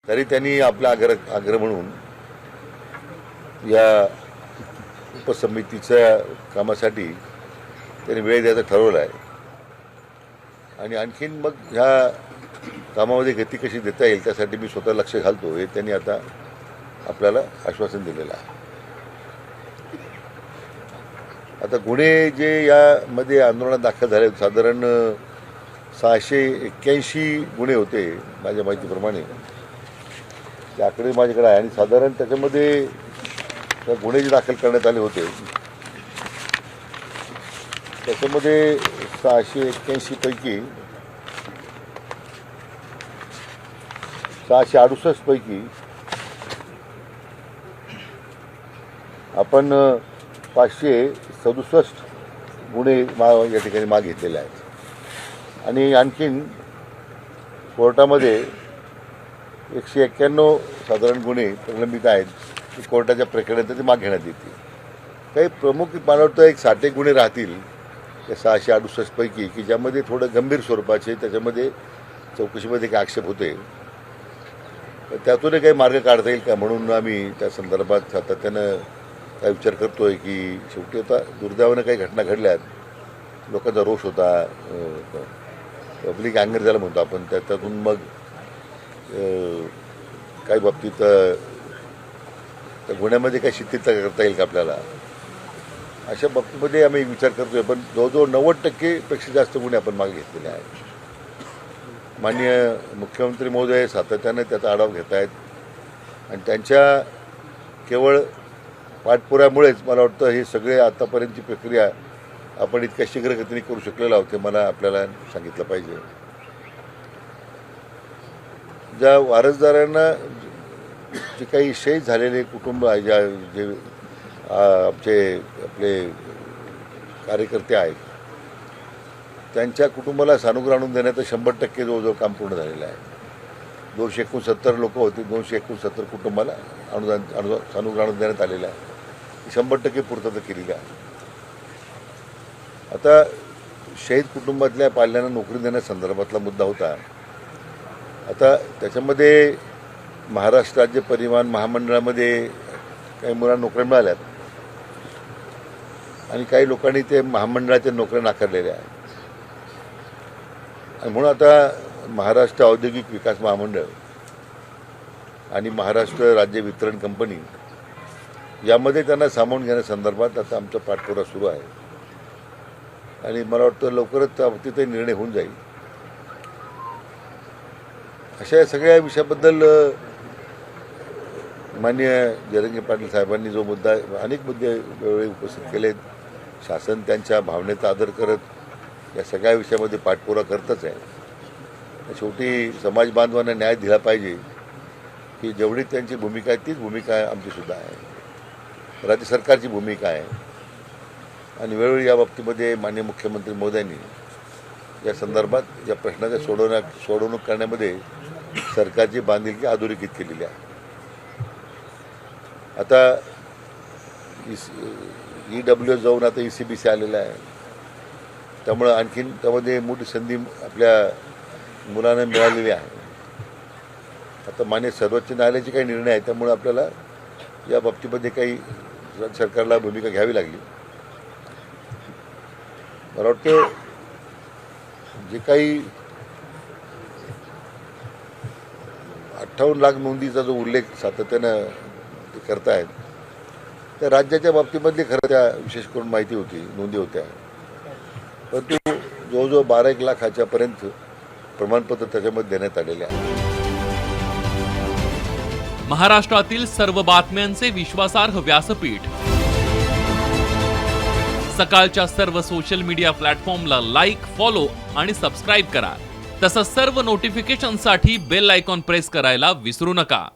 तरी त्यांनी आपला आग्रह म्हणून या उपसमितीच्या कामासाठी त्यांनी वेळ द्यायचा ठरवलं आहे आणि आणखीन मग ह्या कामामध्ये गती कशी देता येईल त्यासाठी मी स्वतः लक्ष घालतो हे त्यांनी आता आपल्याला आश्वासन दिलेलं आहे. आता गुन्हे जे यामध्ये आंदोलनात दाखल झाले साधारण 681 गुन्हे होते माझ्या माहितीप्रमाणे. ते आकडे माझ्याकडे आहे आणि साधारण त्याच्यामध्ये गुन्हे जे दाखल करण्यात आले होते त्याच्यामध्ये 681 पैकी 668 पैकी आपण 567 गुन्हे या ठिकाणी माग घेतलेले आहेत आणि आणखीन कोर्टामध्ये 191 साधारण गुन्हे प्रलंबित आहेत की कोर्टाच्या प्रक्रियेनंतर ते माग घेण्यात येतील. काही प्रमुख मला वाटतं 60 गुन्हे राहतील त्या 668 पैकी की ज्यामध्ये थोडं गंभीर स्वरूपाचे त्याच्यामध्ये चौकशीमध्ये काही आक्षेप होते. त्यातूनही काही मार्ग काढता येईल का म्हणून आम्ही त्या संदर्भात सातत्यानं काय विचार करतोय की शेवटी आता दुर्दैवानं काही घटना घडल्यात, लोकांचा रोष होता, पब्लिक अँगर झाला म्हणतो आपण, त्यातून मग काही बाबतीत त्या गुन्ह्यामध्ये काही शिथिलता करता येईल का आपल्याला, अशा बाबतीमध्ये आम्ही विचार करतोय. पण जवळजवळ 90% पेक्षा जास्त गुन्हे आपण मागे घेतलेले आहेत. माननीय मुख्यमंत्री महोदय सातत्यानं त्याचा आढावा घेत आहेत आणि त्यांच्या केवळ पाठपुरामुळेच मला वाटतं हे सगळे आतापर्यंतची प्रक्रिया आपण इतक्या शीघ्रगतीने करू शकलेलो आहोत हे मला आपल्याला सांगितलं पाहिजे. ज्या वारसदारांना जे काही शहीद झालेले कुटुंब आहे, जे आपले कार्यकर्ते आहेत त्यांच्या कुटुंबाला सानुग्रह आणून देण्याचं 100% जवळजवळ काम पूर्ण झालेलं आहे. 269 लोक होते, 269 कुटुंबाला सानुग्रह आणून देण्यात आलेलं आहे. 100% पूर्तता केलेली आहे. आता शहीद कुटुंबातल्या पाल्यांना नोकरी देण्यासंदर्भातला मुद्दा होता. आता त्याच्यामध्ये महाराष्ट्र राज्य परिवहन महामंडळामध्ये काही मुलांना नोकऱ्या मिळाल्यात आणि काही लोकांनी ते महामंडळाच्या नोकऱ्या नाकारलेल्या आहेत आणि म्हणून आता महाराष्ट्र औद्योगिक विकास महामंडळ आणि महाराष्ट्र राज्य वितरण कंपनी यामध्ये त्यांना सामावून घेण्यासंदर्भात आता आमचा पाठपुरावा सुरू आहे आणि मला वाटतं लवकरच त्या बाबतीतही निर्णय होऊन जाईल. अशा सगळ्या विषयाबद्दल माननीय जरांगे पाटील साहेबांनी जो मुद्दा अनेक मुद्दे वेळोवेळी उपस्थित केलेत, शासन त्यांच्या भावनेचा आदर करत या सगळ्या विषयामध्ये पाठपुरावा करतच आहे. शेवटी समाज बांधवांना न्याय दिला पाहिजे की जेवढी त्यांची भूमिका आहे तीच भूमिका आमचीसुद्धा आहे, राज्य सरकारची भूमिका आहे आणि वेळोवेळी या बाबतीमध्ये माननीय मुख्यमंत्री महोदयांनी या संदर्भात या प्रश्नाच्या सोडवणूक करण्यामध्ये सरकारची बांधिलकी अधोरेखित केलेली आहे. आता EWS जाऊन आता ECBC आलेला आहे, त्यामुळं आणखीन त्यामध्ये मोठी संधी आपल्या मुलांना मिळालेली आहे. आता मान्य सर्वोच्च न्यायालयाचे काही निर्णय आहेत त्यामुळे आपल्याला या बाबतीमध्ये काही सरकारला भूमिका घ्यावी लागली. मला वाटतं जे काही 58 लाख नोंदीचा जो उल्लेख सातत्यानं ते करतायत त्या राज्याच्या बाबतीमधली खरं त्या विशेष करून माहिती होती, नोंदी होत्या, परंतु जवळजवळ 12-1 लाखाच्यापर्यंत प्रमाणपत्र त्याच्यामध्ये देण्यात आलेले आहे. महाराष्ट्रातील सर्व बातम्यांचे विश्वासार्ह व्यासपीठ सकाळच्या सर्व सोशल मीडिया प्लॅटफॉर्मला लाईक, फॉलो आणि सबस्क्राईब करा. तसंच सर्व नोटिफिकेशनसाठी बेल आयकॉन प्रेस करायला विसरू नका.